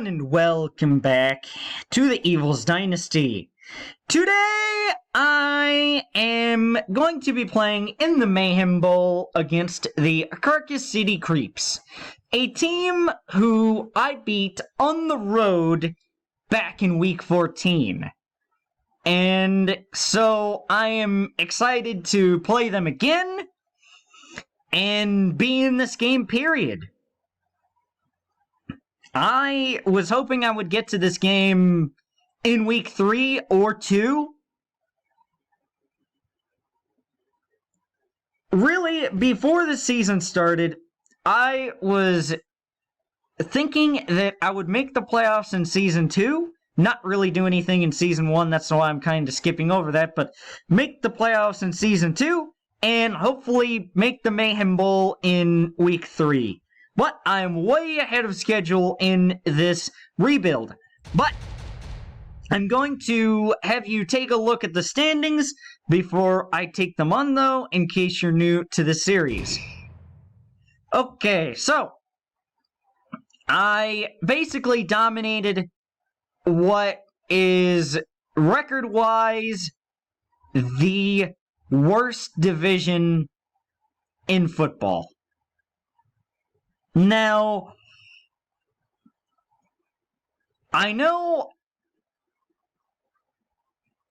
everyone, and welcome back to the Evil's Dynasty. Today, I am going to be playing in the Mayhem Bowl against the Karcass City Creeps, a team who I beat on the road back in week 14. And so I am excited to play them again and be in this game, period. I was hoping I would get to this game in week 3 or 2. Really, before the season started, I was thinking that I would make the playoffs in Season 2. Not really do anything in Season 1, that's why I'm kind of skipping over that, but make the playoffs in Season 2, and hopefully make the Mayhem Bowl in week 3. But I'm way ahead of schedule in this rebuild. But I'm going to have you take a look at the standings before I take them on, though, in case you're new to the series. Okay, so I basically dominated what is record-wise the worst division in football. Now, I know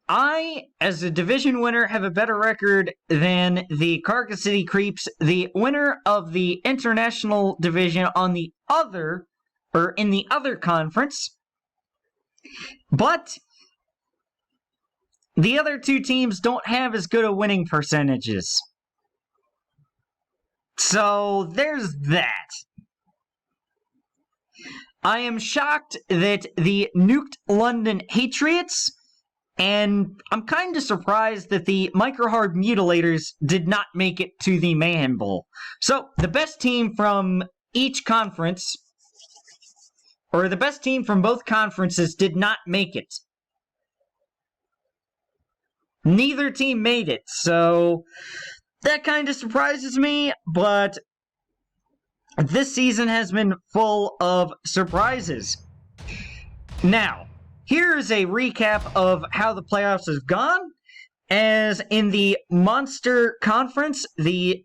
I, as a division winner, have a better record than the Karcass City Creeps, the winner of the international division on the other, or in the other conference. But the other two teams don't have as good a winning percentages. So there's that. I am shocked that the Nuked London Patriots, and I'm kind of surprised that the Microhard Mutilators did not make it to the Mayhem Bowl. So, the best team from each conference, or the best team from both conferences, did not make it. Neither team made it, so that kind of surprises me, but this season has been full of surprises. Now, here's a recap of how the playoffs have gone. As in the Monster Conference, in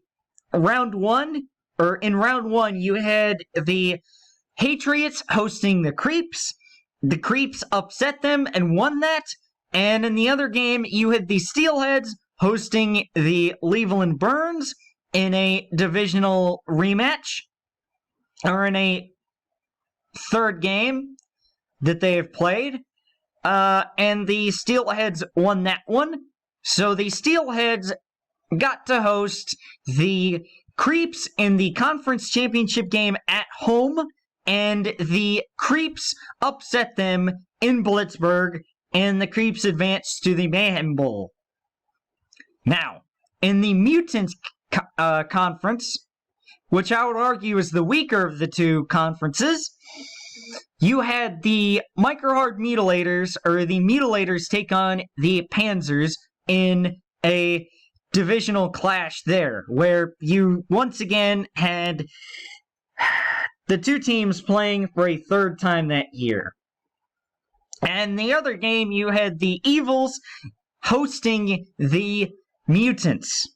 round one, you had the Patriots hosting the Creeps. The Creeps upset them and won that. And in the other game, you had the Steelheads hosting the Cleveland Burns in a divisional rematch, or in a third game that they have played. And the Steelheads won that one. So the Steelheads got to host the Creeps in the conference championship game at home, and the Creeps upset them in Blitzburg, and the Creeps advanced to the Mayhem Bowl. Now, in the Mutant conference, which I would argue is the weaker of the two conferences, you had the Microhard Mutilators, or the Mutilators, take on the Panzers in a divisional clash there, where you once again had the two teams playing for a third time that year. And the other game, you had the Evils hosting the Mutants.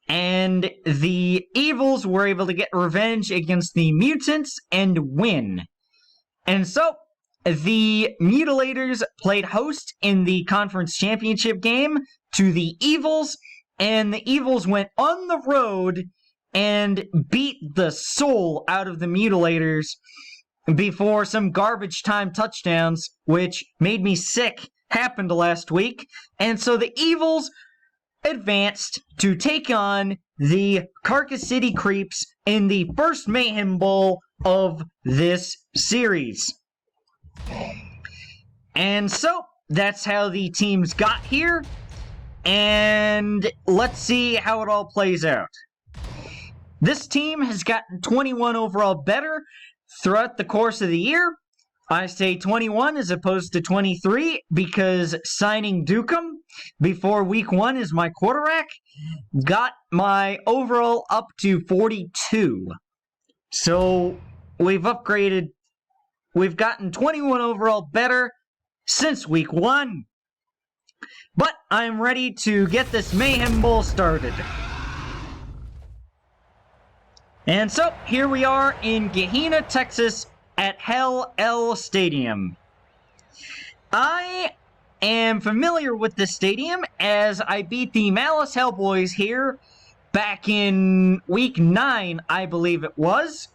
And the Evils were able to get revenge against the Mutants and win. And so, the Mutilators played host in the conference championship game to the Evils, and the Evils went on the road and beat the soul out of the Mutilators before some garbage time touchdowns, which made me sick, happened last week. And so the Evils advanced to take on the Karcass City Creeps in the first Mayhem Bowl of this series. And so, that's how the teams got here, and let's see how it all plays out. This team has gotten 21 overall better throughout the course of the year. I say 21 as opposed to 23 because signing Dukem before week 1 as my quarterback got my overall up to 42. So we've upgraded we've gotten 21 overall better since week 1. But I'm ready to get this Mayhem Bowl started. And so, here we are in Gehenna, Texas at Hell L Stadium. I am familiar with this stadium as I beat the Malice Hellboys here back in week 9, I believe it was,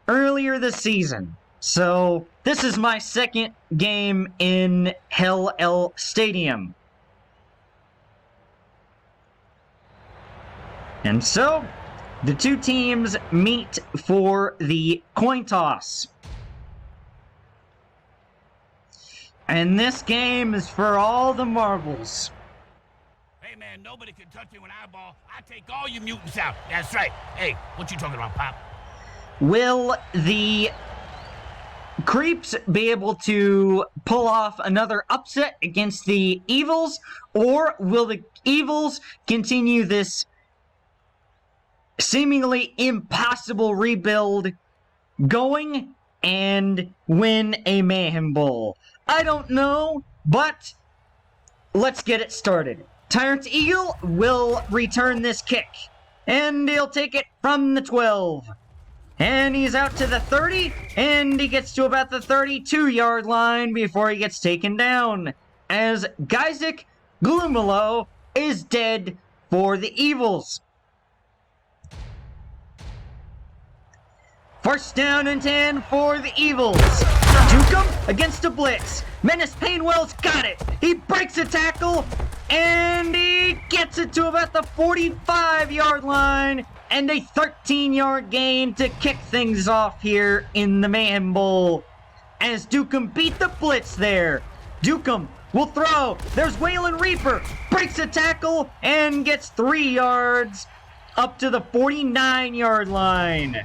earlier this season. So, this is my second game in Hell L Stadium. And so, the two teams meet for the coin toss. And this game is for all the marbles. Hey man, nobody can touch you when I ball. I take all you mutants out. That's right. Hey, what you talking about, Pop? Will the Creeps be able to pull off another upset against the Evils? Or will the Evils continue this seemingly impossible rebuild going and win a Mayhem Bowl? I don't know, but let's get it started. Tyrant Eagle will return this kick, and he'll take it from the 12. And he's out to the 30, and he gets to about the 32-yard line before he gets taken down, as Geysic Glumalo is dead for the Evils. First down and 10 for the Evils. Dukem against a blitz. Menace Painwell's got it. He breaks a tackle, and he gets it to about the 45-yard line, and a 13-yard gain to kick things off here in the Mayhem Bowl. As Dukem beat the blitz there. Dukem will throw. There's Waylon Reaper. Breaks a tackle and gets 3 yards up to the 49-yard line.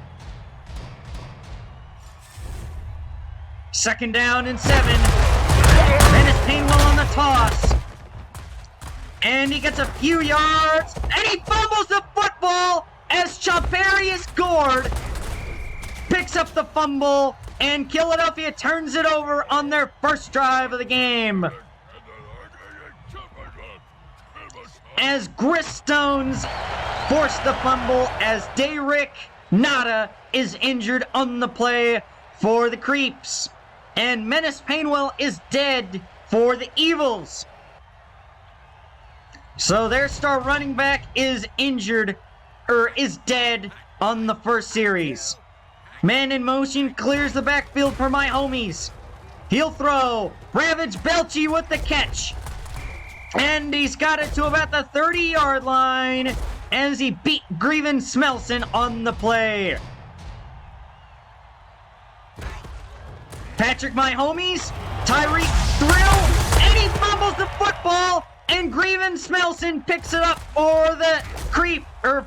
Second down and 7. Menace Painwell on the toss. And he gets a few yards. And he fumbles the football as Champarius Gord picks up the fumble. And Philadelphia turns it over on their first drive of the game. As Griststones force the fumble as Derek Nada is injured on the play for the Creeps. And Menace Painwell is dead for the Evils. So their star running back is injured, or is dead on the first series. Man in motion clears the backfield for my homies. He'll throw. Ravage Belchy with the catch. And he's got it to about the 30-yard line as he beat Greven Smelson on the play. Patrick, my homies, Tyreek Thrill, and he fumbles the football, and Greven Smelson picks it up for the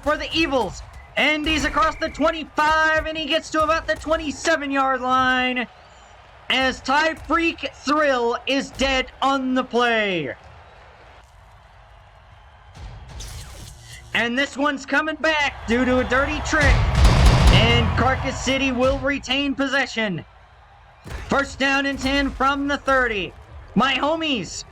for the Evils. And he's across the 25, and he gets to about the 27-yard line as Tyreek Thrill is dead on the play. And this one's coming back due to a dirty trick, and Karcass City will retain possession. First down and 10 from the 30. My homies,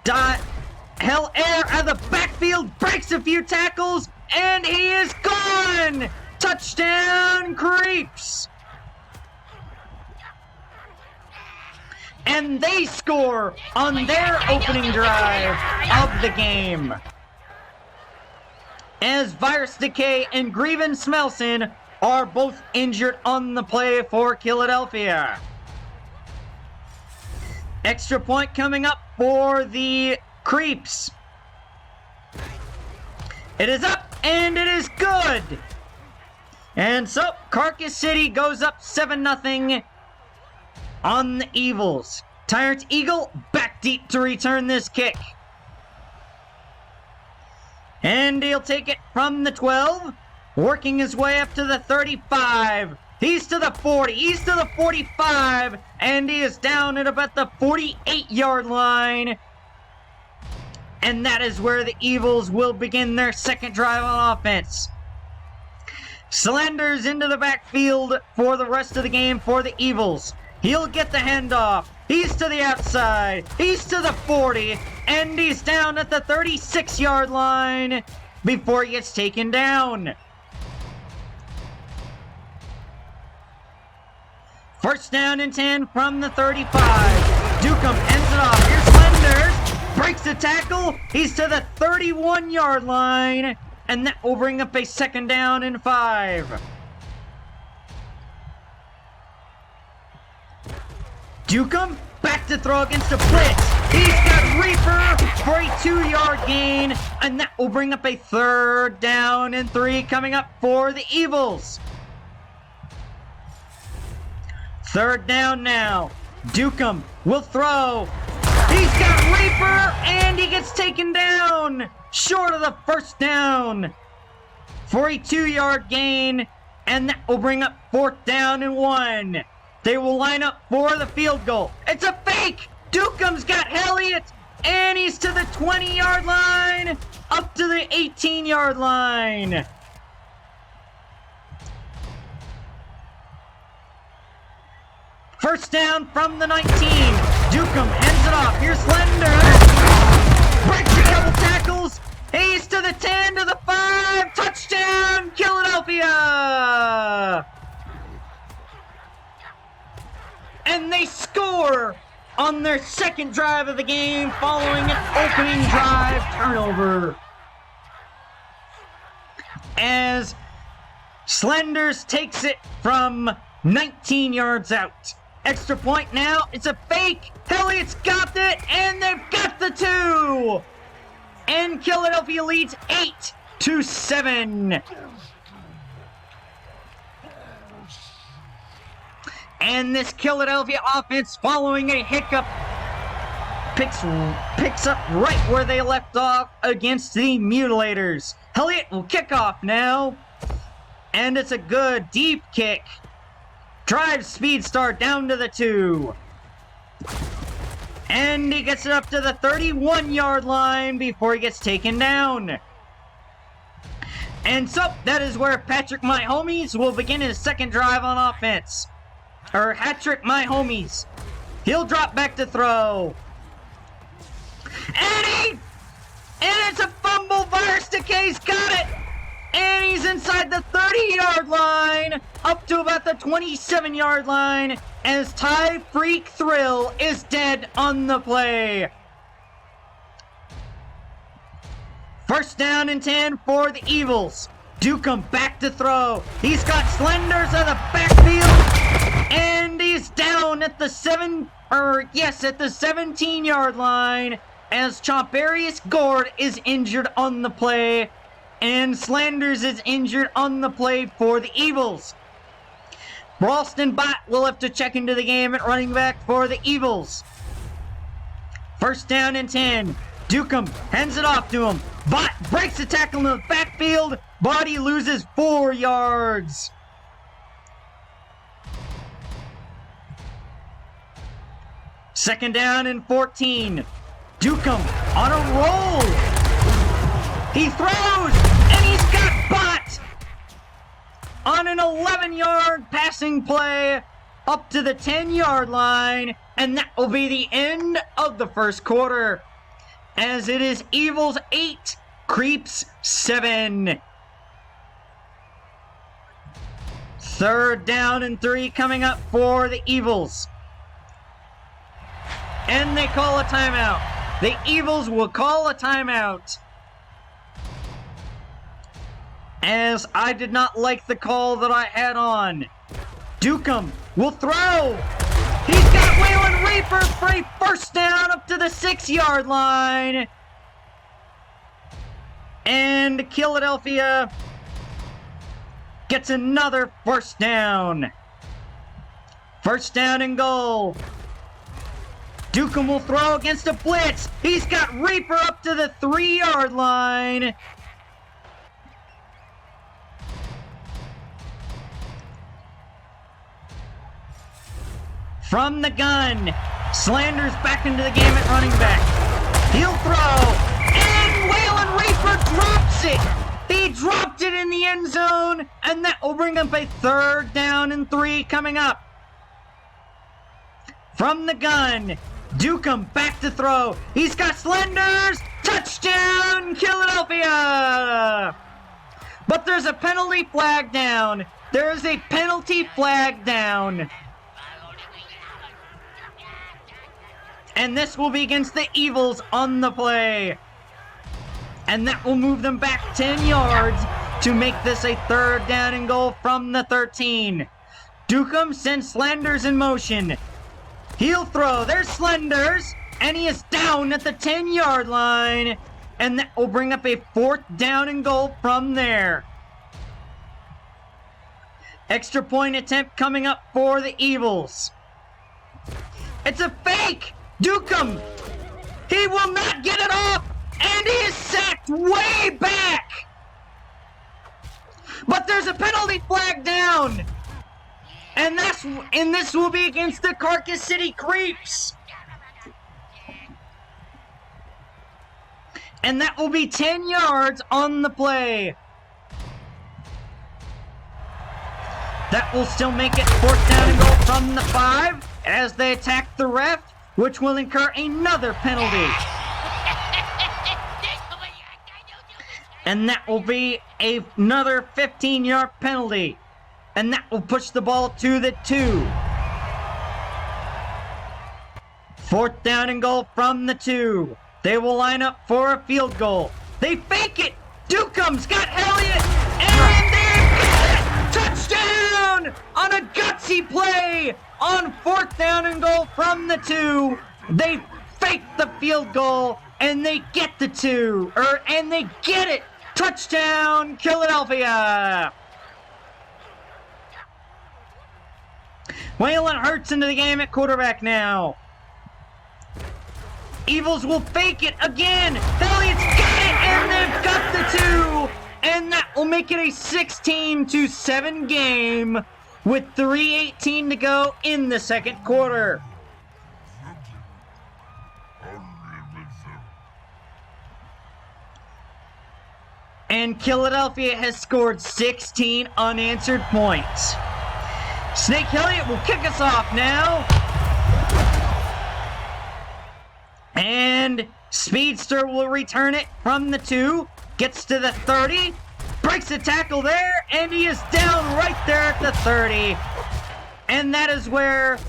Hell Air out of the backfield, breaks a few tackles, and he is gone! Touchdown, Creeps! And they score on their opening drive of the game. As Virus Decay and Greven Smelson are both injured on the play for Philadelphia. Extra point coming up for the Creeps. It is up, and it is good. And so, Karcass City goes up 7-0 on the Evils. Tyrant Eagle back deep to return this kick. And he'll take it from the 12, working his way up to the 35. He's to the 40, he's to the 45, and he is down at about the 48-yard line. And that is where the Evils will begin their second drive on offense. Slender's into the backfield for the rest of the game for the Evils. He'll get the handoff. He's to the outside. He's to the 40. And he's down at the 36-yard line before he gets taken down. First down and 10 from the 35. Dukem ends it off. Here's Slenders. Breaks the tackle. He's to the 31-yard line. And that will bring up a second down and 5. Dukem back to throw against the blitz. He's got Reaper for a 2-yard gain. And that will bring up a third down and 3 coming up for the Evils. Third down now. Dukem will throw. He's got Reaper, and he gets taken down. Short of the first down for a 2-yard gain. And that will bring up fourth down and 1. They will line up for the field goal. It's a fake. Dukem's got Elliott, and he's to the 20-yard line, up to the 18-yard line. First down from the 19. Dukem ends it off. Here's Slender. Breaks a couple tackles. He's to the 10, to the 5. Touchdown, Philadelphia! And they score on their second drive of the game following an opening drive turnover. As Slenders takes it from 19 yards out. Extra point now. It's a fake. Elliott's got it, and they've got the 2. And Philadelphia leads 8-7. And this Philadelphia offense, following a hiccup, picks up right where they left off against the Mutilators. Elliott will kick off now. And it's a good deep kick. Drive speed start down to the 2. And he gets it up to the 31-yard line before he gets taken down. And so, that is where Patrick My Homies will begin his second drive on offense. Or Hattrick My Homies. He'll drop back to throw. And it's a fumble. Virus Decay's got it. And he's inside the 30-yard line, up to about the 27-yard line, as Ty Freak Thrill is dead on the play. First down and 10 for the Evils. Dukem back to throw. He's got Slenders at the backfield, and he's down at the 17-yard line, as Chomparius Gord is injured on the play. And Slanders is injured on the play for the Evils. Ralston Bott will have to check into the game at running back for the Evils. First down and 10. Dukem hands it off to him. Bott breaks the tackle in the backfield, but he loses 4 yards. Second down and 14. Dukem on a roll. He throws, and he's got Bott on an 11-yard passing play up to the 10-yard line, and that will be the end of the first quarter, as it is Evils 8, Creeps 7. Third down and 3 coming up for the Evils. And they call a timeout. The Evils will call a timeout, as I did not like the call that I had on. Dukem will throw. He's got Waylon Reaper for a first down up to the 6-yard line. And Philadelphia gets another first down. First down and goal. Dukem will throw against a blitz. He's got Reaper up to the 3-yard line. From the gun, Slanders back into the game at running back. He'll throw, and Waylon Reaper drops it. He dropped it in the end zone, And that will bring up a 3rd down and 3 coming up. From the gun, Dukem back to throw. He's got Slenders. Touchdown, Philadelphia! But there's a penalty flag down. There is a penalty flag down. And this will be against the Evils on the play. And that will move them back 10 yards to make this a 3rd down and goal from the 13. Dukem sends Slenders in motion. He'll throw. There's Slenders. And he is down at the 10-yard line. And that will bring up a 4th down and goal from there. Extra point attempt coming up for the Evils. It's a fake! Dukem! He will not get it off! And he is sacked way back! But there's a penalty flag down! And this will be against the Karcass City Creeps! And that will be 10 yards on the play. That will still make it 4th down and goal from the 5 as they attack the ref, which will incur another penalty. And that will be another 15-yard penalty. And that will push the ball to the 2. 4th down and goal from the 2. They will line up for a field goal. They fake it. Dukem's got Elliott. And they've got it. Touchdown on a gutsy play on 4th down and goal from the 2. They fake the field goal and they get the 2. And they get it. Touchdown, Philadelphia. Waylon Hurts into the game at quarterback now. Evils will fake it again. Elliott's got it, and they've got the 2. And that will make it a 16-7 game with 3:18 to go in the 2nd quarter. And Philadelphia has scored 16 unanswered points. Snake Elliott will kick us off now. And Speedster will return it from the 2. Gets to the 30. Breaks a tackle there. And he is down right there at the 30. And that is where...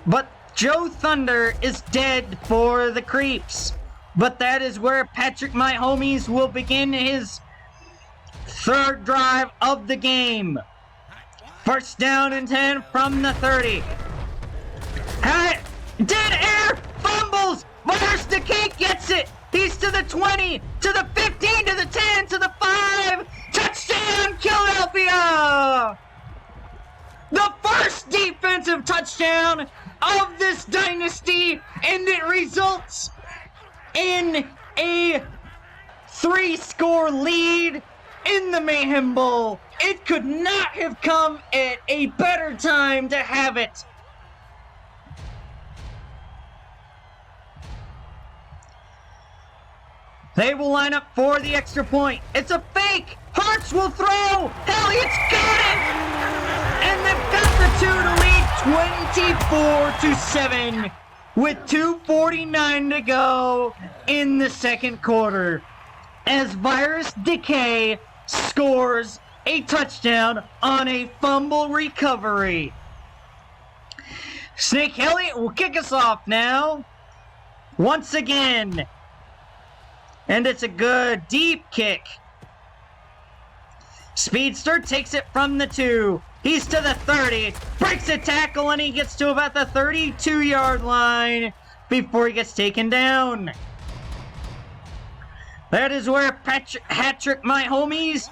But Joe Thunder is dead for the Creeps. But that is where Patrick My Homies will begin his 3rd drive of the game. 1st down and 10 from the 30. Dead air! Fumbles! Myers DeCake gets it! He's to the 20, to the 15, to the 10, to the 5! Touchdown, Philadelphia! The first defensive touchdown of this dynasty, and it results in a 3-score lead in the Mayhem Bowl. It could not have come at a better time to have it. They will line up for the extra point. It's a fake. Hartz will throw. Elliott's got it. And they've got the 2 to lead 24-7 with 2:49 to go in the 2nd quarter. As Virus Decay scores a touchdown on a fumble recovery. Snake Elliott will kick us off now. Once again. And it's a good deep kick. Speedster takes it from the 2. He's to the 30. Breaks a tackle and he gets to about the 32-yard line before he gets taken down. That is where Patrick My Homies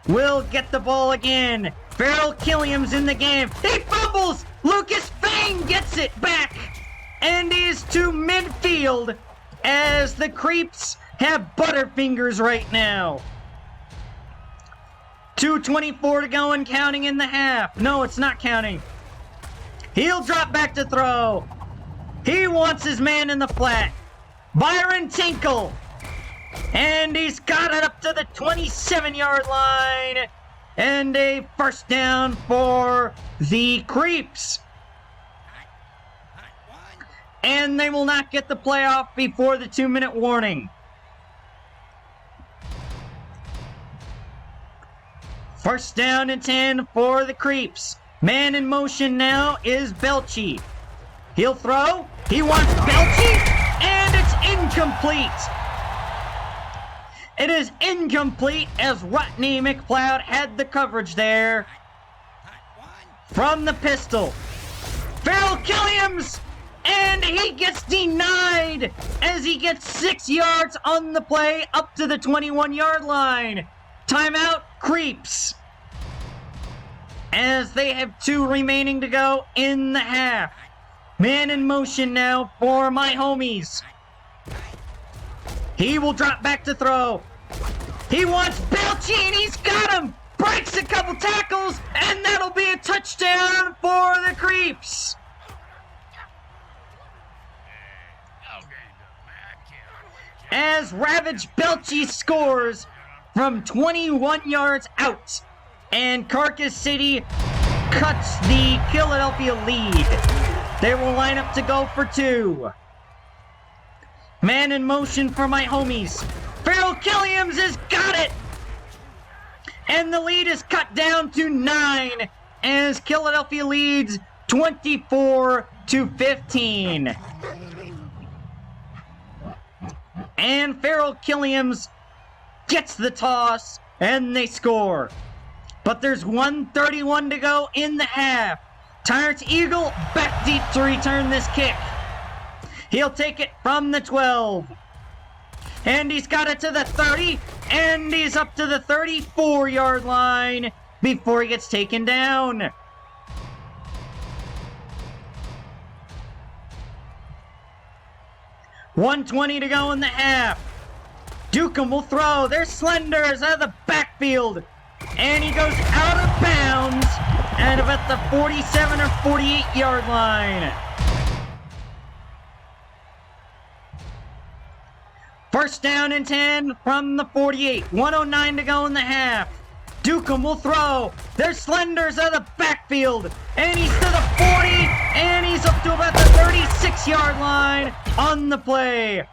will get the ball again. Farrell Killiam's in the game. He fumbles! Lucas Fang gets it back and is to midfield as the Creeps have butterfingers right now. 2:24 to go and counting in the half. No, it's not counting. He'll drop back to throw. He wants his man in the flat. Byron Tinkle. And he's got it up to the 27-yard line. And a first down for the Creeps. And they will not get the playoff before the 2-minute warning. First down and 10 for the Creeps. Man in motion now is Belchy. He'll throw. He wants Belchy. And it's incomplete. It is incomplete as Rodney McLeod had the coverage there. From the pistol. Farrell Killiams. And he gets denied as he gets 6 yards on the play up to the 21-yard line. Timeout, Creeps. As they have 2 remaining to go in the half. Man in motion now for my homies. He will drop back to throw. He wants Belchy and he's got him. Breaks a couple tackles and that'll be a touchdown for the Creeps. As Ravage Belchy scores from 21 yards out. And Karcass City cuts the Philadelphia lead. They will line up to go for 2. Man in motion for my homies. Farrell Killiams has got it! And the lead is cut down to 9 as Philadelphia leads 24-15. And Farrell Killiams gets the toss and they score. But there's 1:31 to go in the half. Tyrant Eagle back deep to return this kick. He'll take it from the 12. And he's got it to the 30. And he's up to the 34-yard line before he gets taken down. $1:20 to go in the half. Dukem will throw. There's Slenders out of the backfield. And he goes out of bounds at about the 47 or 48-yard line. First down and 10 from the 48. 1:09 to go in the half. Dukem will throw. There's Slenders out of the backfield. And he's to the 40. And he's up to about the 36-yard line on the play.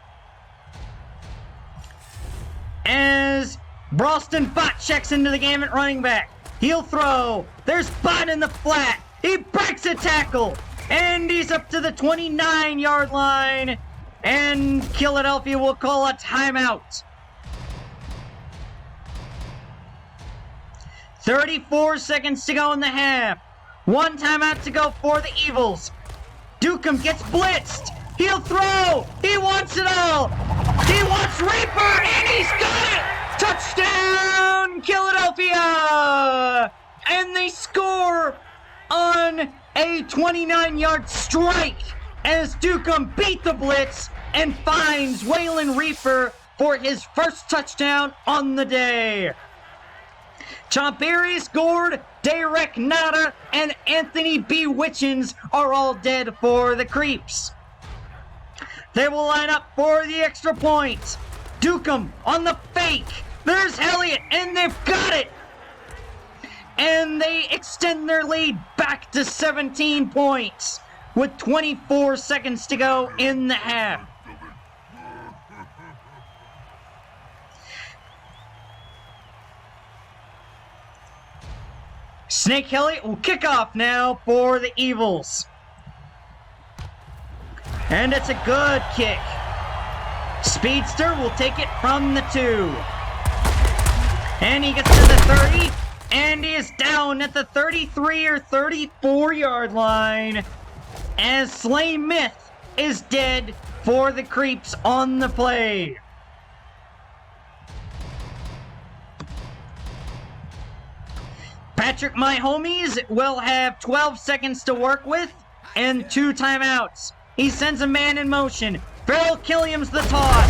As Bralston Bot checks into the game at running back. He'll throw. There's Bot in the flat. He breaks a tackle. And he's up to the 29-yard line. And Philadelphia will call a timeout. 34 seconds to go in the half. 1 timeout to go for the Evils. Dukem gets blitzed. He'll throw. He wants it all. He wants Reaper, and he's got it. Touchdown, Philadelphia! And they score on a 29-yard strike as Dukem beat the blitz and finds Waylon Reaper for his first touchdown on the day. Chomperi scored, Derek Nada and Anthony B. Witchens are all dead for the Creeps. They will line up for the extra point. Dukem on the fake. There's Elliott, and they've got it. And they extend their lead back to 17 points with 24 seconds to go in the half. Snake Elliott will kick off now for the Evils. And it's a good kick. Speedster will take it from the 2. And he gets to the 30. And he is down at the 33 or 34-yard line. As Slay Myth is dead for the Creeps on the play. Patrick, my homies, will have 12 seconds to work with and 2 timeouts. He sends a man in motion. Farrell Killiams the toss.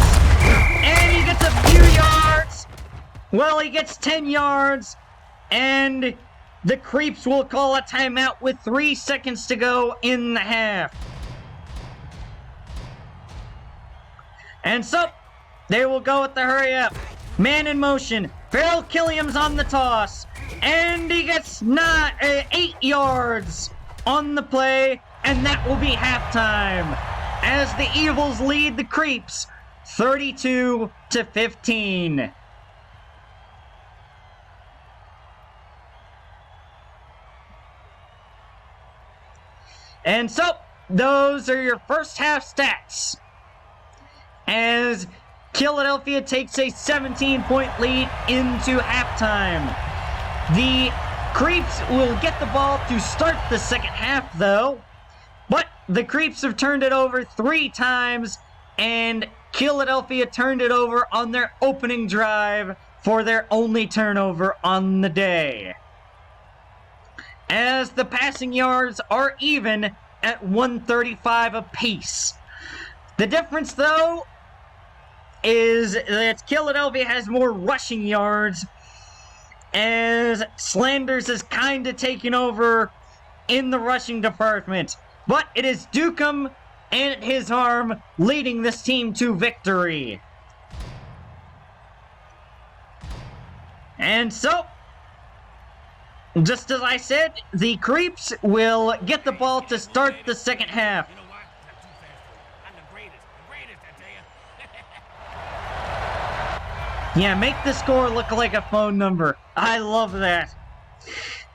And he gets a few yards. Well, he gets 10 yards. And the Creeps will call a timeout with 3 seconds to go in the half. And so, they will go with the hurry up. Man in motion. Farrell Killiams on the toss. And he gets 8 yards on the play, and that will be halftime as the Evils lead the Creeps 32-15. And so, those are your first half stats, as Philadelphia takes a 17-point lead into halftime. The Creeps will get the ball to start the second half, though, but the Creeps have turned it over 3 times, and Philadelphia turned it over on their opening drive for their only turnover on the day, as the passing yards are even at 135 apiece. The difference, though, is that Philadelphia has more rushing yards, as Slanders is kind of taking over in the rushing department. But it is Dukem and his arm leading this team to victory. And so, just as I said, the Creeps will get the ball to start the second half. You know what? Not too fast for you. I'm the greatest, I tell you. Yeah, make the score look like a phone number. I love that.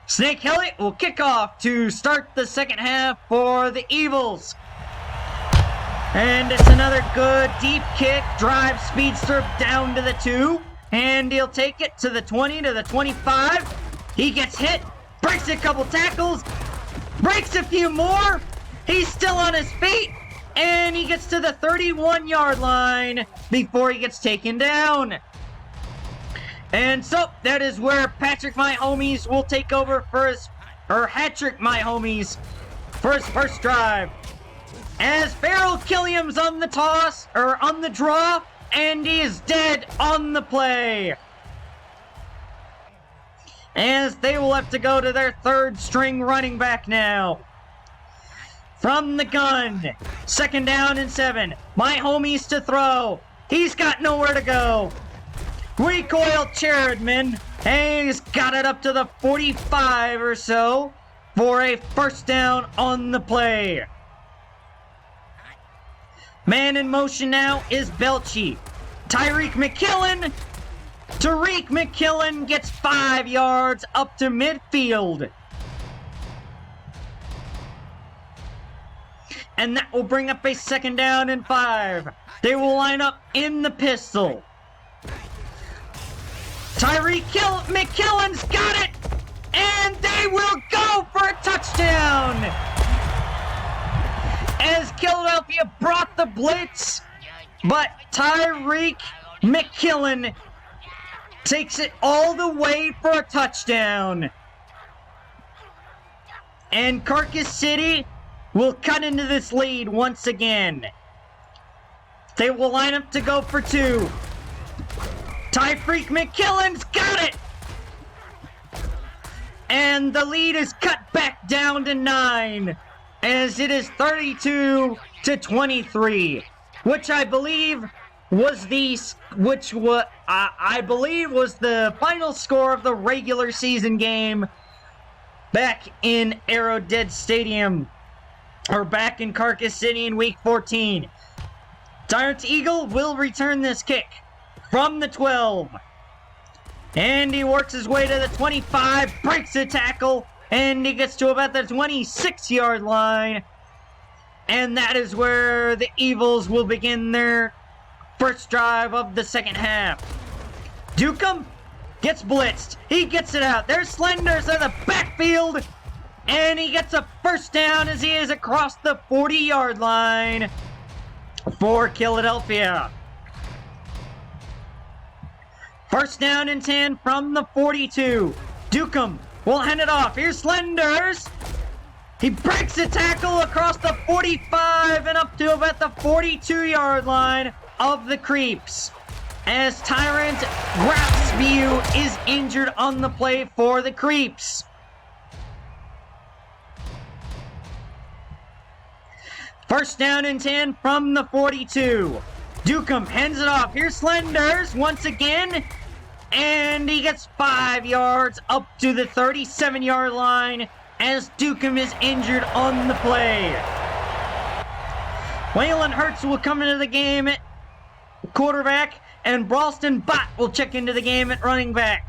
Snake Elliott will kick off to start the second half for the Evils. And it's another good deep kick, drive speedster down to the 2. And he'll take it to the 20, to the 25. He gets hit, breaks a couple tackles, breaks a few more. He's still on his feet, and he gets to the 31-yard line before he gets taken down. And so, that is where Patrick My Homies will take over first, or Hattrick My Homies, for his first drive. As Farrell Killiam's on the toss, or on the draw, and he is dead on the play. As they will have to go to their third string running back now. From the gun, 2nd down and 7. My Homies to throw. He's got nowhere to go. Recoil Chairman, and he's got it up to the 45 or so for a first down on the play. Man in motion now is Belchie. Tariq McKillen gets 5 yards up to midfield. And that will bring up a 2nd down and 5. They will line up in the pistol. McKillen's got it! And they will go for a touchdown! As Philadelphia brought the blitz, but Tyreek McKillen takes it all the way for a touchdown. And Karcass City will cut into this lead once again. They will line up to go for 2. Tyreek McKillen's got it! And the lead is cut back down to 9, as it is 32-23, which I believe was the final score of the regular season game back in Arrowhead Stadium, or back in Karcass City in Week 14. Tyrant Eagle will return this kick from the 12. And he works his way to the 25, breaks a tackle, and he gets to about the 26-yard line. And that is where the Evils will begin their first drive of the second half. Dukem gets blitzed. He gets it out. There's Slenders in the backfield. And he gets a first down as he is across the 40-yard line for Philadelphia. First down and 10 from the 42. Dukem will hand it off. Here's Slenders. He breaks a tackle across the 45 and up to about the 42-yard line of the Creeps, as Tyrant Rapsview is injured on the play for the Creeps. First down and 10 from the 42. Dukem hands it off. Here's Slenders once again. And he gets 5 yards up to the 37-yard line as Dukem is injured on the play. Waylon Hurts will come into the game at quarterback, and Ralston Bott will check into the game at running back.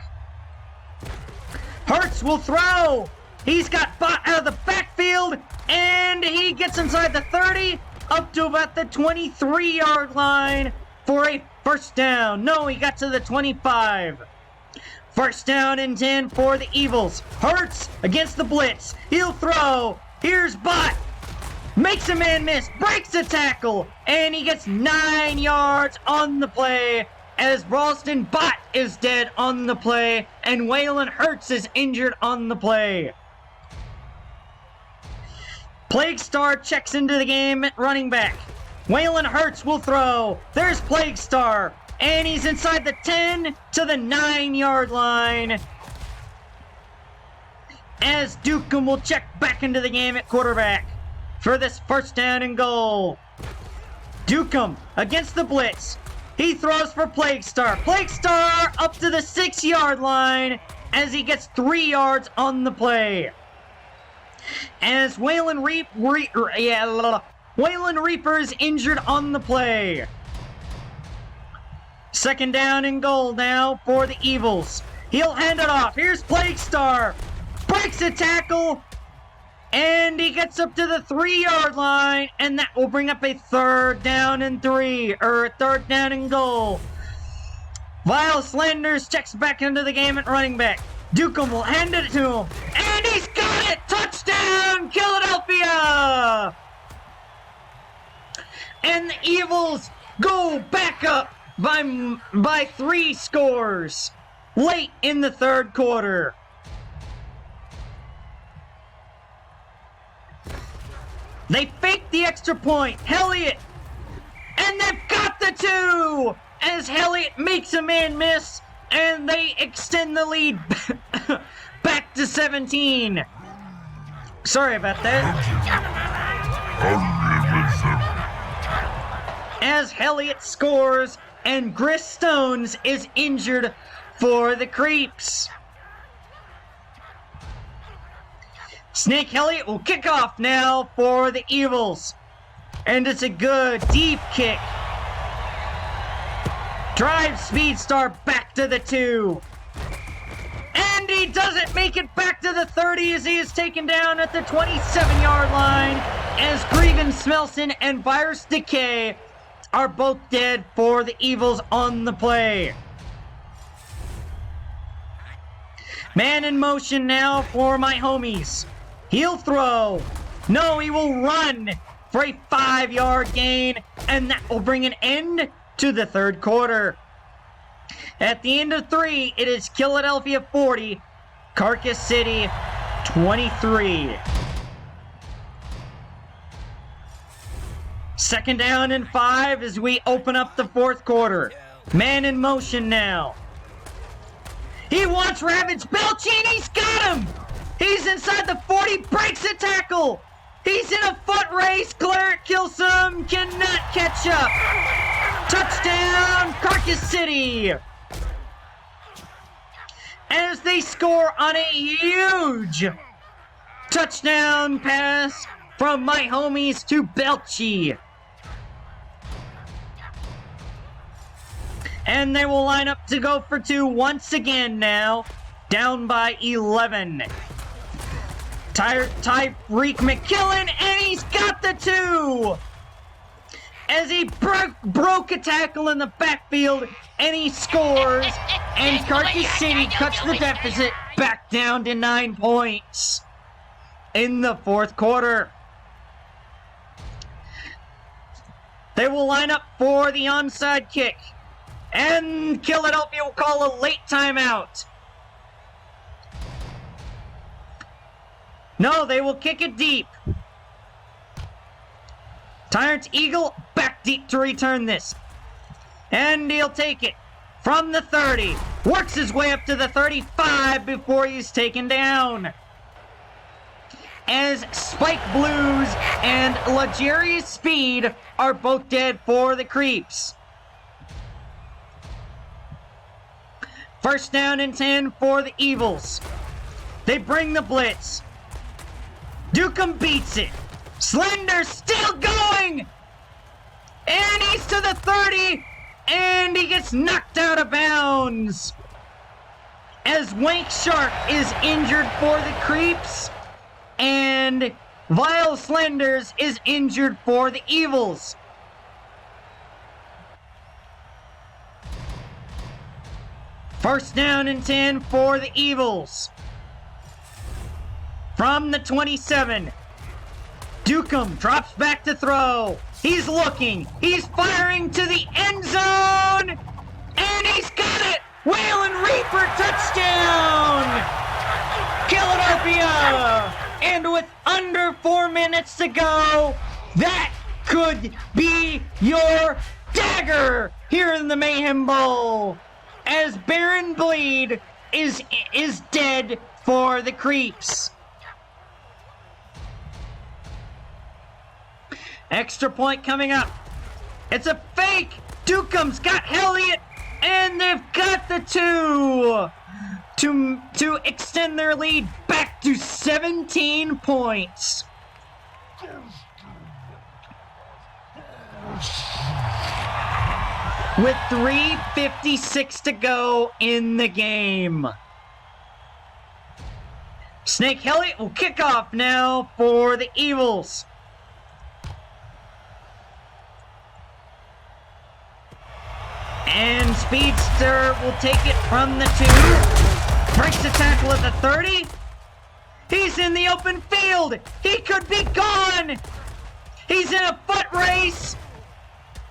Hurts will throw. He's got Bott out of the backfield, and he gets inside the 30, up to about the 23-yard line for a first down. No, he got to the 25. First down and 10 for the Evils. Hurts against the blitz. He'll throw. Here's Bott. Makes a man miss. Breaks a tackle. And he gets 9 yards on the play as Ralston Bott is dead on the play and Waylon Hurts is injured on the play. Plague Star checks into the game at running back. Waylon Hurts will throw. There's Plague Star. And he's inside the 10 to the 9-yard line. As Dukem will check back into the game at quarterback for this first down and goal. Dukem against the blitz. He throws for Plague Star. Plague Star up to the 6-yard line as he gets 3 yards on the play. As Waylon Reaper is injured on the play. Second down and goal now for the Evils. He'll hand it off. Here's Plague Star. Breaks a tackle. And he gets up to the 3-yard line. And that will bring up a third down and goal. Vile Slanders checks back into the game at running back. Dukem will hand it to him. And he's got it! Touchdown, Philadelphia! And the Evils go back up by 3 scores late in the third quarter. They fake the extra point. Elliott. And they've got the 2 as Elliott makes a man miss. And they extend the lead back to 17. Sorry about that. As Elliott scores and Gris Stones is injured for the Creeps. Snake Elliott will kick off now for the Evils. And it's a good deep kick. Drive Speedstar back to the 2. And he doesn't make it back to the 30 as he is taken down at the 27-yard line as Gregan Smelson and Virus Decay are both dead for the Evils on the play. Man in motion now for my homies. He'll throw. No, he will run for a 5-yard gain, and that will bring an end to the third quarter. At the end of 3, it is Philadelphia 40, Karcass City 23. Second down and 5 as we open up the fourth quarter. Man in motion now. He wants Ravage Belching. He's got him. He's inside the 40. Breaks a tackle. He's in a foot race. Claret Kilsum cannot catch up. Touchdown, Karcass City. As they score on a huge touchdown pass from my homies to Belchy. And they will line up to go for 2 once again now. Down by 11. Tyreek McKillen, and he's got the 2! As he broke a tackle in the backfield, and he scores, and Karcass City cuts the deficit back down to 9 points in the fourth quarter. They will line up for the onside kick, and Philadelphia will call a late timeout. No, they will kick it deep. Tyrant Eagle back deep to return this. And he'll take it from the 30. Works his way up to the 35 before he's taken down. As Spike Blues and Legarius Speed are both dead for the Creeps. First down and 10 for the Evils. They bring the blitz. Dukem beats it. Slender still going! And he's to the 30, and he gets knocked out of bounds. As Wank Shark is injured for the Creeps, and Vile Slenders is injured for the Evils. First down and 10 for the Evils. From the 27. Dukem drops back to throw. He's looking. He's firing to the end zone. And he's got it. Whalen Reaper touchdown. Philadelphia. And with under 4 minutes to go, that could be your dagger here in the Mayhem Bowl. As Baron Bleed is dead for the Creeps. Extra point coming up. It's a fake. Dukem's got Elliott, and they've got the 2 to extend their lead back to 17 points. With 3:56 to go in the game. Snake Elliott will kick off now for the Evils. And Speedster will take it from the 2. Breaks the tackle at the 30. He's in the open field. He could be gone. He's in a foot race.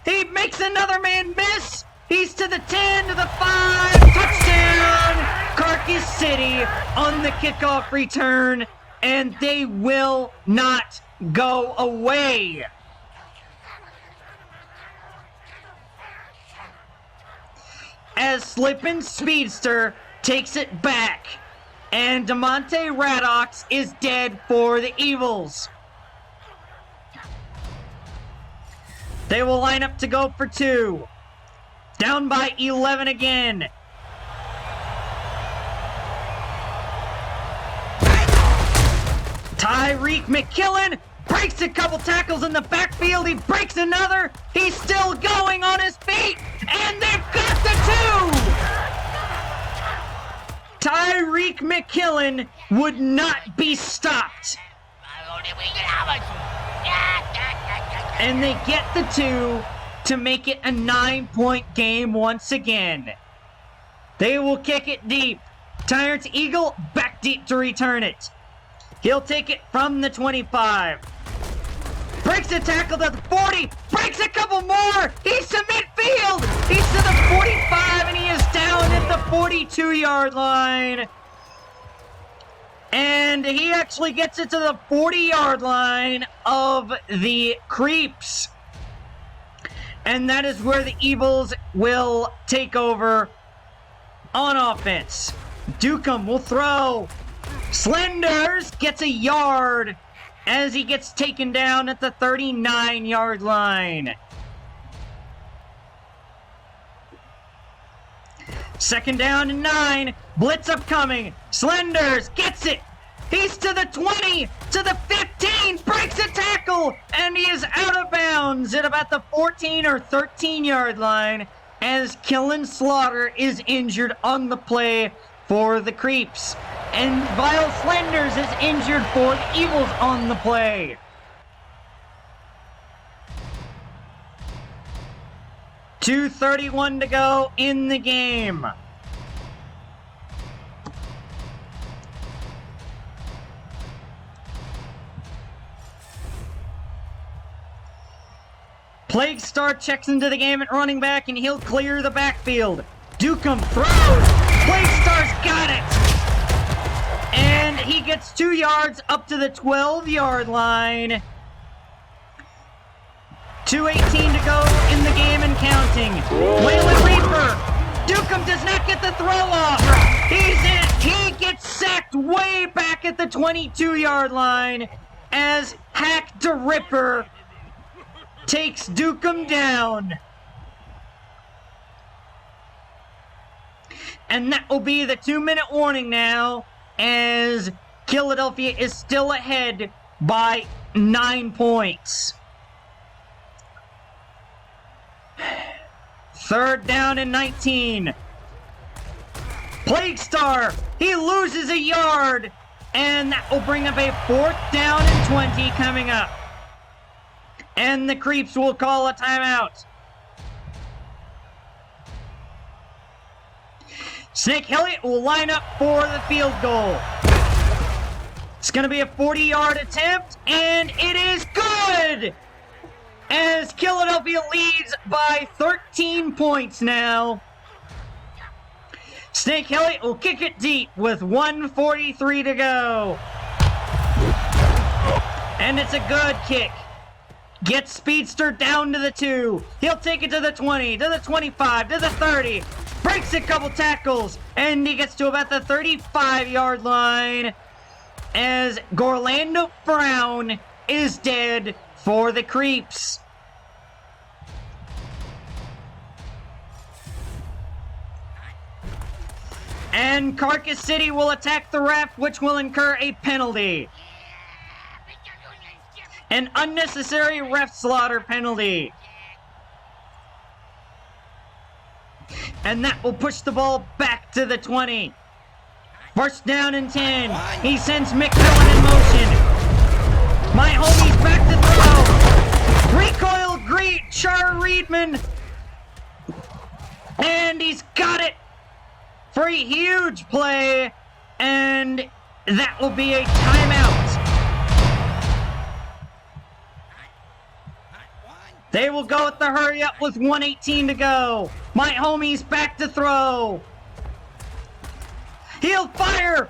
He makes another man miss. He's to the 10, to the 5. Touchdown, Karcass City on the kickoff return. And they will not go away. As Slippin' Speedster takes it back. And DeMonte Raddox is dead for the Evils. They will line up to go for 2. Down by 11 again. Tyreek McKillen breaks a couple tackles in the backfield. He breaks another. He's still going on his feet. And they've got the 2. Tyreek McKillen would not be stopped. And they get the 2 to make it a 9-point game once again. They will kick it deep. Tyrant's Eagle back deep to return it. He'll take it from the 25. Breaks a tackle to the 40. Breaks a couple more. He's to midfield. He's to the 45, and he is down at the 42-yard line. And he actually gets it to the 40-yard line of the Creeps. And that is where the Evils will take over on offense. Dukem will throw. Slenders gets a yard as he gets taken down at the 39-yard line. Second down and 9. Blitz upcoming. Slenders gets it. He's to the 20, to the 15, breaks a tackle, and he is out of bounds at about the 14 or 13-yard line as Killen Slaughter is injured on the play for the Creeps. And Vile Slenders is injured for the Evils on the play. .2:31 to go in the game. Plague Star checks into the game at running back, and he'll clear the backfield. Dukem throws. Plague Star's got it. And he gets 2 yards up to the 12-yard line. 2:18 to go in the game and counting. Whalen Reaper. Dukem does not get the throw off. He's in it. He gets sacked way back at the 22-yard line as Hack the Ripper takes Dukem down. And that will be the 2-minute warning now, as Philadelphia is still ahead by 9 points. 3rd down and 19. Plague Star, he loses a yard, and that will bring up a 4th down and 20 coming up. And the Creeps will call a timeout. Snake Elliott will line up for the field goal. It's going to be a 40-yard attempt, and it is good! As Philadelphia leads by 13 points now. Snake Elliott will kick it deep with 1:43 to go. And it's a good kick. Gets Speedster down to the 2. He'll take it to the 20, to the 25, to the 30. Breaks a couple tackles, and he gets to about the 35-yard line as Gorlando Brown is dead for the Creeps. And Karcass City will attack the ref, which will incur a penalty. An unnecessary ref slaughter penalty. And that will push the ball back to the 20. 1st down and 10. He sends McMillan in motion. My homie's back to throw. Recoil greet, Char Reedman. And he's got it for a huge play. And that will be a timeout. They will go with the hurry up with 1:18 to go. My homie's back to throw. He'll fire.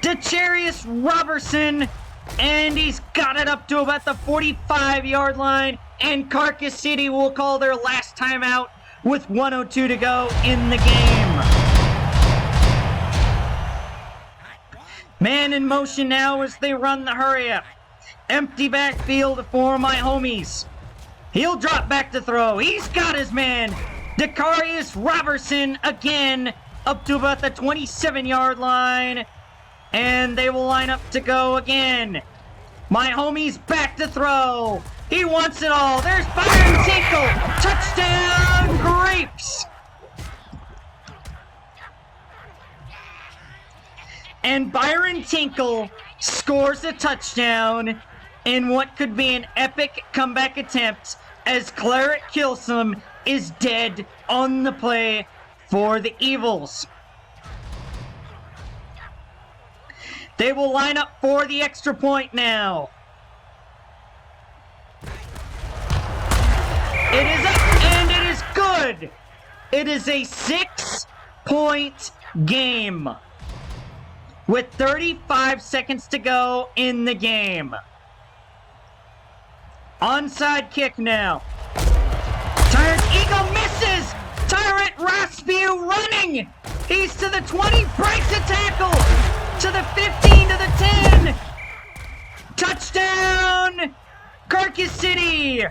DeCharius Robertson. And he's got it up to about the 45-yard line. And Karcass City will call their last timeout with 1:02 to go in the game. Man in motion now as they run the hurry up. Empty backfield for my homies. He'll drop back to throw. He's got his man. DeCarius Robertson again up to about the 27-yard line. And they will line up to go again. My homie's back to throw. He wants it all. There's Byron Tinkle. Touchdown, Creeps. And Byron Tinkle scores a touchdown in what could be an epic comeback attempt as Claret Kilsum is dead on the play for the Evils. They will line up for the extra point now. It is up and it is good. It is a 6-point game with 35 seconds to go in the game. Onside kick now. Tyrant Eagle misses. Tyrant Raspew running. He's to the 20, breaks a tackle. To the 15, to the 10. Touchdown, Karcass City.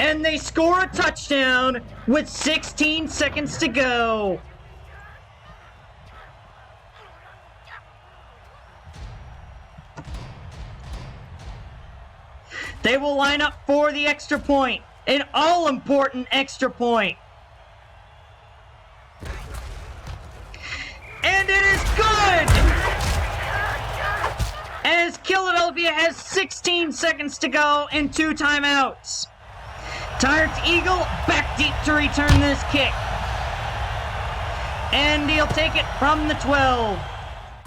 And they score a touchdown with 16 seconds to go. They will line up for the extra point. An all-important extra point. And it is good! As Philadelphia has 16 seconds to go and 2 timeouts. Tyrant Eagle back deep to return this kick. And he'll take it from the 12.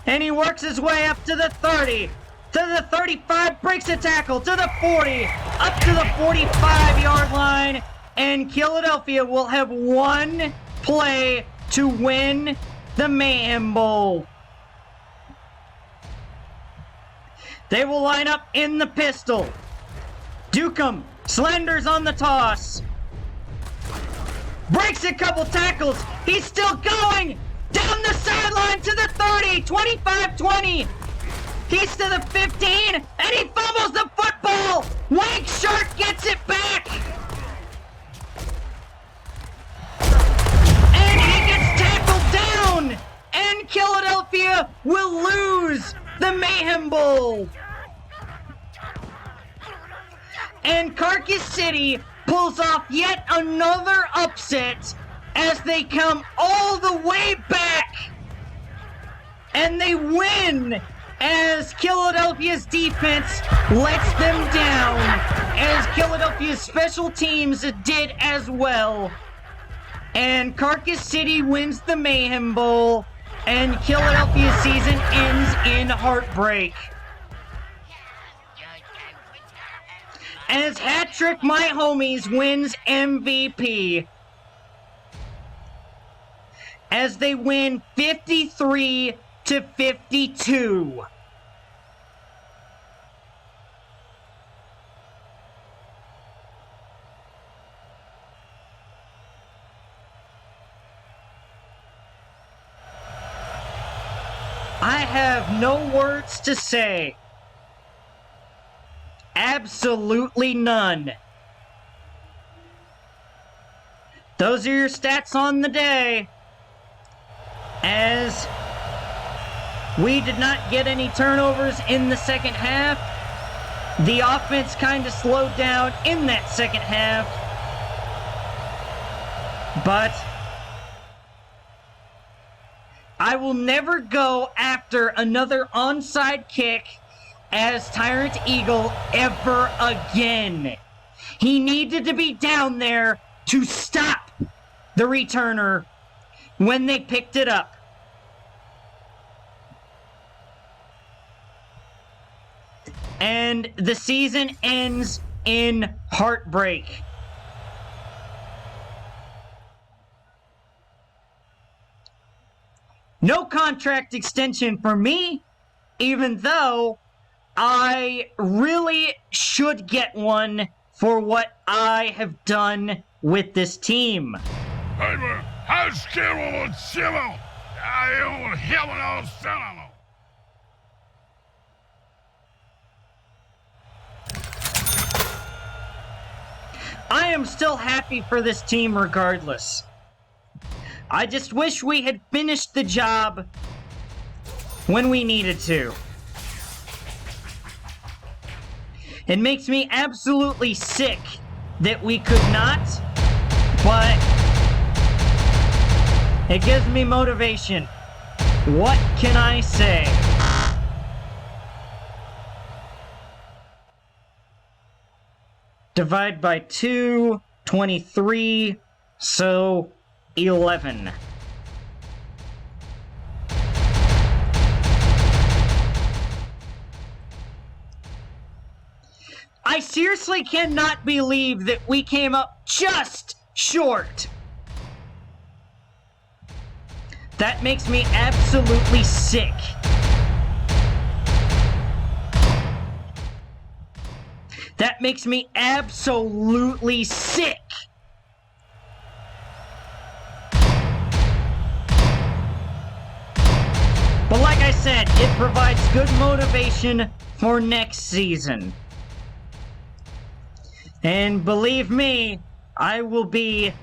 And he works his way up to the 30. To the 35, breaks a tackle, to the 40, up to the 45-yard line, and Philadelphia will have one play to win the Mayhem Bowl. They will line up in the pistol. Dukem, Slender's on the toss. Breaks a couple tackles, he's still going! Down the sideline to the 30, 25-20. He's to the 15, and he fumbles the football! Wake Shark gets it back! the Mayhem Bowl! And Karcass City pulls off yet another upset as they come all the way back! And they win as Philadelphia's defense lets them down, as Philadelphia's special teams did as well. And Karcass City wins the Mayhem Bowl, and Philadelphia's season ends in heartbreak. As Hat-Trick My Homies wins MVP, as they win 53-52. I have no words to say. Absolutely none. Those are your stats on the day. As we did not get any turnovers in the second half. The offense kind of slowed down in that second half. But I will never go after another onside kick as Tyrant Eagle ever again. He needed to be down there to stop the returner when they picked it up. And the season ends in heartbreak. No contract extension for me, even though I really should get one for what I have done with this team. I am still happy for this team regardless. I just wish we had finished the job when we needed to. It makes me absolutely sick that we could not, but it gives me motivation. What can I say? Divide by 2, 23, so 11. I seriously cannot believe that we came up just short. That makes me absolutely sick. That makes me absolutely sick. But like I said, it provides good motivation for next season. And believe me, I will be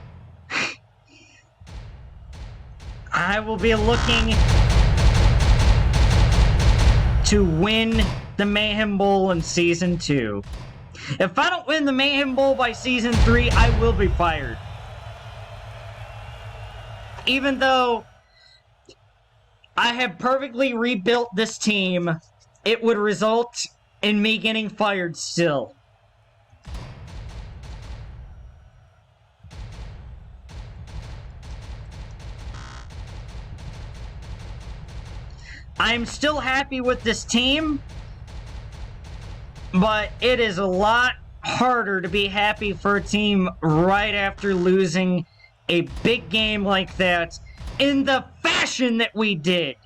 looking to win the Mayhem Bowl in Season 2. If I don't win the Mayhem Bowl by Season 3, I will be fired. Even though I have perfectly rebuilt this team, it would result in me getting fired still. I'm still happy with this team, but it is a lot harder to be happy for a team right after losing a big game like that in the fashion that we did.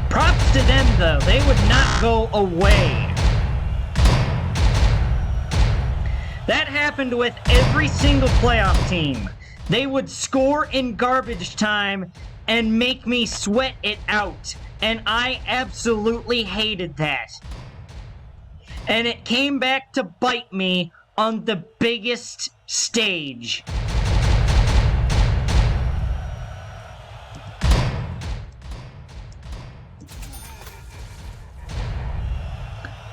Props to them, though. They would not go away. That happened with every single playoff team. They would score in garbage time and make me sweat it out. And I absolutely hated that. And it came back to bite me on the biggest stage.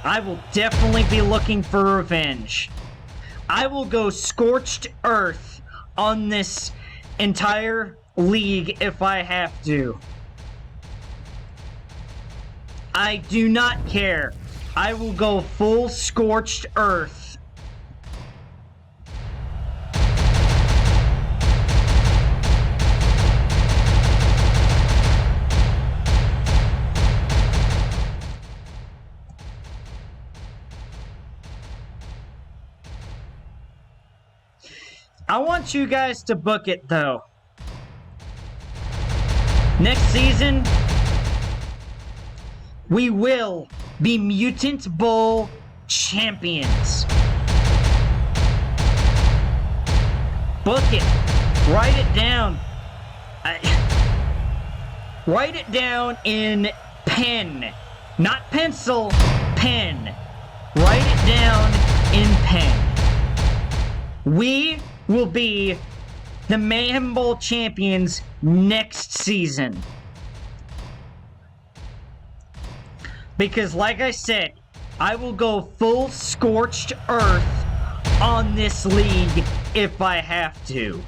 I will definitely be looking for revenge. I will go scorched earth on this entire league if I have to. I do not care. I will go full scorched earth. I want you guys to book it, though. Next season, we will be Mutant Bowl champions. Book it. Write it down. Write it down in pen. Not pencil, pen. Write it down in pen. We will be the Mayhem Bowl champions next season. Because like I said, I will go full scorched earth on this league if I have to.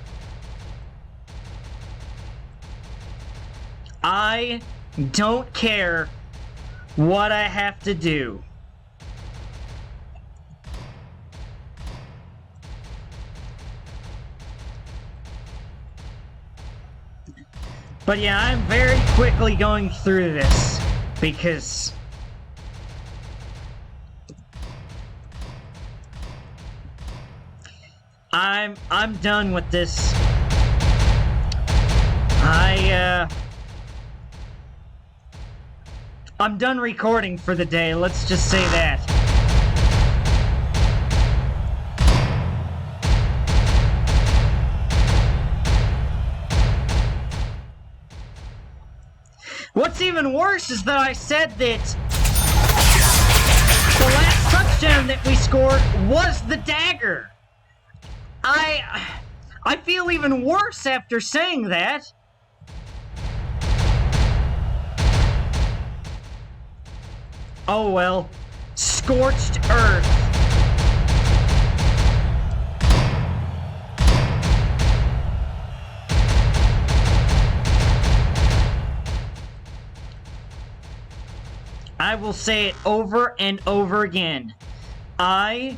I don't care what I have to do. But yeah, I'm very quickly going through this because I'm done with this. I'm done recording for the day, let's just say that. What's even worse is that I said that the last touchdown that we scored was the dagger. I feel even worse after saying that. Oh well. Scorched earth. I will say it over and over again. I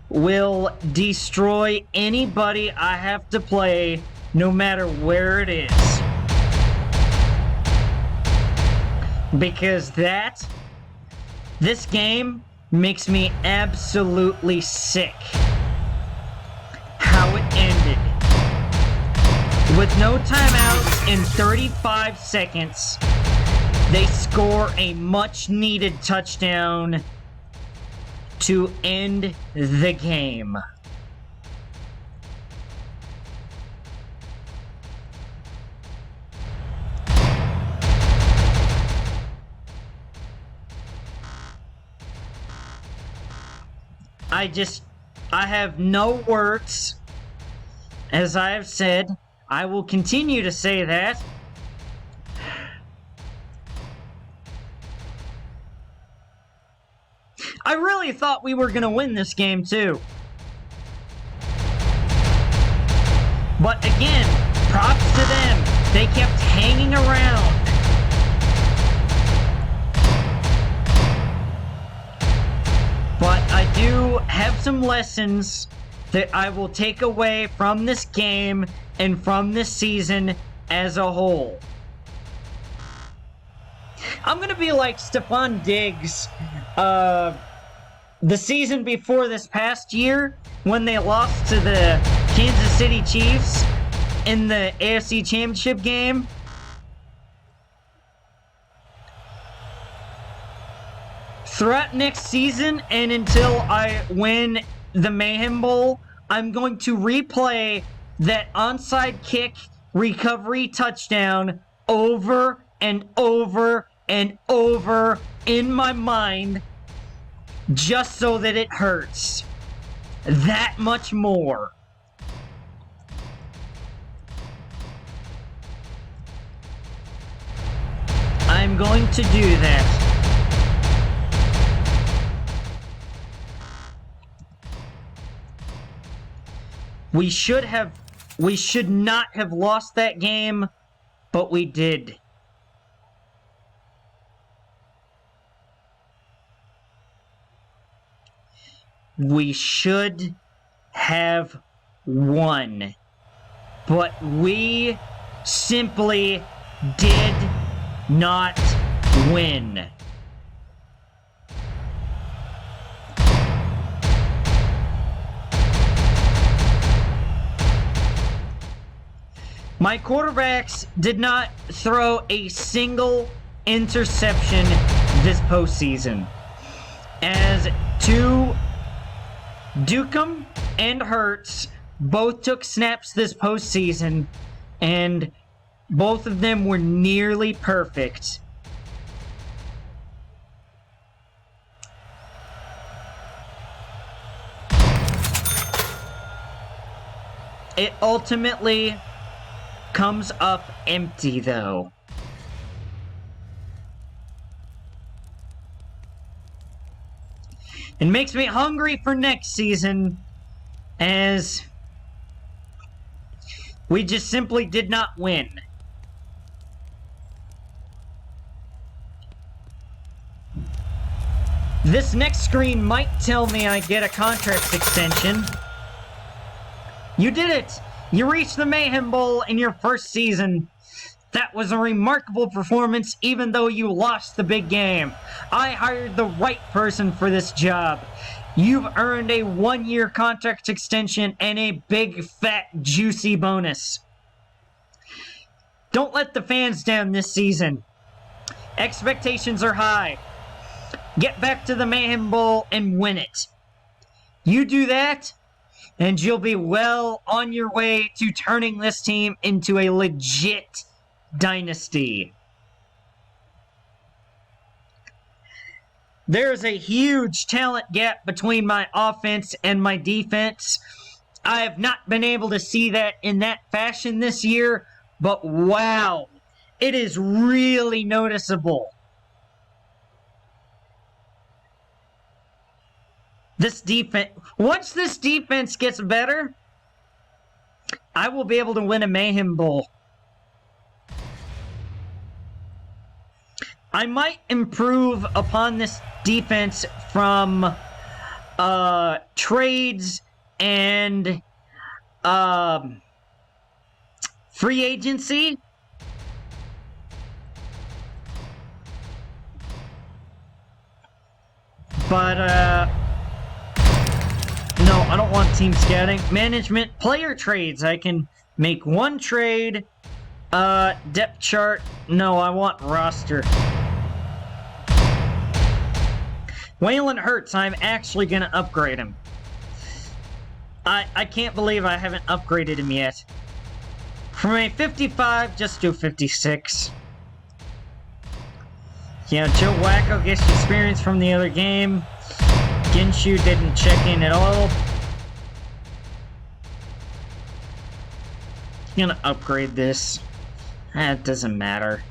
will destroy anybody I have to play, no matter where it is. Because this game makes me absolutely sick. How it ended. With no timeouts in 35 seconds, they score a much-needed touchdown to end the game. I have no words. As I have said, I will continue to say that. I really thought we were going to win this game, too. But again, props to them. They kept hanging around. But I do have some lessons that I will take away from this game and from this season as a whole. I'm going to be like Stephon Diggs, the season before this past year, when they lost to the Kansas City Chiefs in the AFC Championship game. Throughout next season and until I win the Mayhem Bowl, I'm going to replay that onside kick recovery touchdown over and over and over in my mind, just so that it hurts that much more. I'm going to do that. We should not have lost that game, but we did. We should have won, but we simply did not win. My quarterbacks did not throw a single interception this postseason. As Dukem and Hurts both took snaps this postseason, and both of them were nearly perfect. It ultimately comes up empty, though. It makes me hungry for next season, as we just simply did not win. This next screen might tell me I get a contract extension. You did it! You reached the Mayhem Bowl in your first season. That was a remarkable performance, even though you lost the big game. I hired the right person for this job. You've earned a 1-year contract extension and a big, fat, juicy bonus. Don't let the fans down this season. Expectations are high. Get back to the Mayhem Bowl and win it. You do that, and you'll be well on your way to turning this team into a legit dynasty. There's a huge talent gap between my offense and my defense. I have not been able to see that in that fashion this year, but wow, it is really noticeable. This defense, once this defense gets better, I will be able to win a Mayhem Bowl. I might improve upon this defense from trades and free agency. But no, I don't want team scouting. Management, player trades. I can make one trade. Depth chart. No, I want roster. Waylon Hurts, I'm actually gonna upgrade him. I can't believe I haven't upgraded him yet. From a 55, just do 56. Yeah, Joe Wacko gets experience from the other game. Ginshu didn't check in at all. I'm gonna upgrade this. It doesn't matter.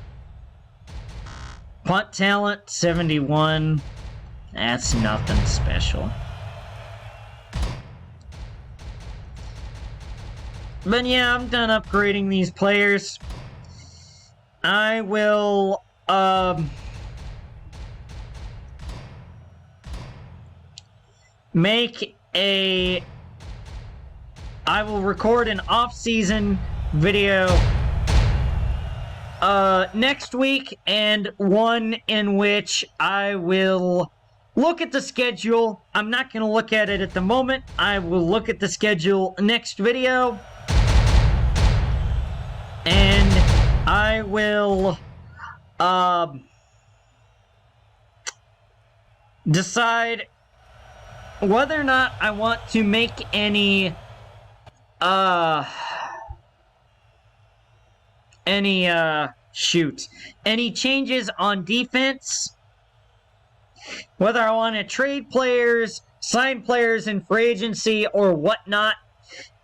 Punt talent, 71. That's nothing special. But yeah, I'm done upgrading these players. I will, I will record an off-season video next week, and one in which I will look at the schedule. I'm not going to look at it at the moment. I will look at the schedule next video, and I will decide whether or not I want to make any changes on defense, whether I want to trade players, sign players in free agency, or whatnot.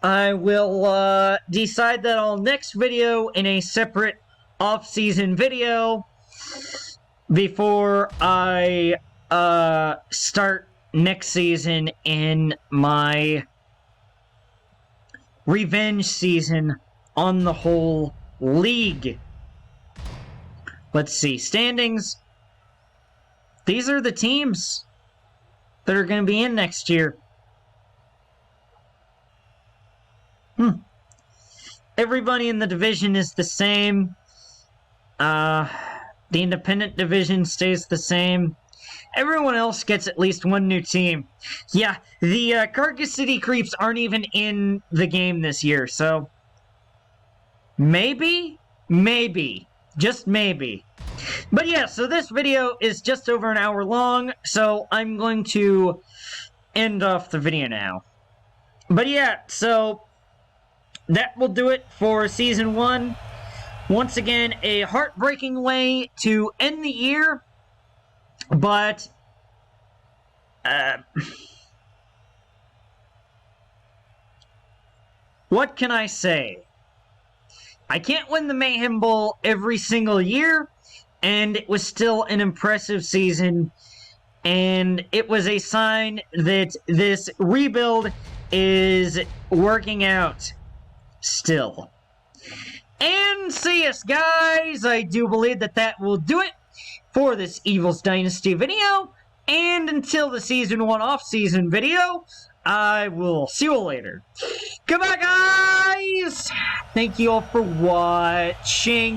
I will decide that on next video in a separate off-season video before I start next season in my revenge season on the whole league. Let's see. Standings. These are the teams that are going to be in next year. Everybody in the division is the same. The independent division stays the same. Everyone else gets at least one new team. Yeah, the Karcass City Creeps aren't even in the game this year, so maybe, just maybe. But yeah, so this video is just over an hour long, so I'm going to end off the video now. But yeah, so that will do it for Season 1. Once again, a heartbreaking way to end the year, but what can I say? I can't win the Mayhem Bowl every single year, and it was still an impressive season, and it was a sign that this rebuild is working out still. And so yes, guys, I do believe that will do it for this Evil's Dynasty video, and until the Season 1 off-season video, I will see you all later. Goodbye, guys! Thank you all for watching.